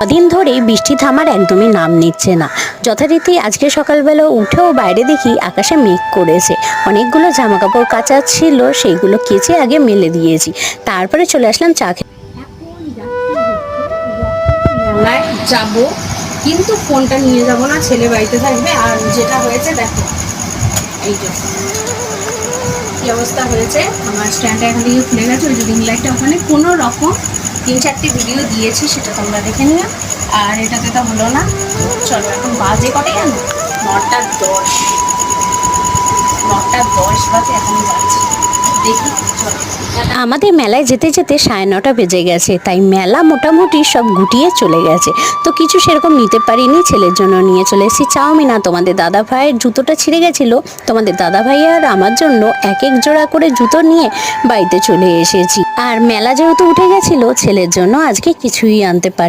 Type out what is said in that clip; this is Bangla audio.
কদিন ধরেই বৃষ্টি থামার একদমই নাম নিচ্ছে না। যথারীতি আজকে সকালবেলা উঠেও বাইরে দেখি আকাশে মেঘ করেছে। অনেকগুলো জামা কাপড় কাচা ছিল, সেইগুলো কেচে আগে মেলে দিয়েছি, তারপরে চলে আসলাম চা খেতে। মেলায় যাব, কিন্তু ফোনটা নিয়ে যাব না, ছেলে বাড়িতে থাকবে। আর যেটা হয়েছে দেখো, এই যে কি অবস্থা হয়েছে, আমার স্ট্যান্ডটা এখান থেকে খুলে গেছে। ওই যে রিং লাইটটা ওখানে কোনো রকম 3-4টি ভিডিও দিয়েছি, সেটা তোমরা দেখে নিও। আর এটাতে তো হলো না। চলো এখন বাজে কটে জানো, 9:10, 9:10 বাজে, এখন যাচ্ছি দেখি। চলো আমাদের মেলায় যেতে যেতে 9:30 বেজে গেছে, তাই মেলা মোটামুটি সব গুটিয়ে চলে গেছে। তো কিছু সেরকম নিতে পারিনি, ছেলের জন্য নিয়ে চলে এসেছি চাউমিন। আর তোমাদের দাদা ভাইয়ের জুতোটা ছিঁড়ে গেছিলো, তোমাদের দাদা ভাই আর আমার জন্য এক এক জোড়া করে জুতো নিয়ে বাড়িতে চলে এসেছি। আর মেলা যেহেতু উঠে গেছিলো, ছেলের জন্য আজকে কিছুই আনতে পারি।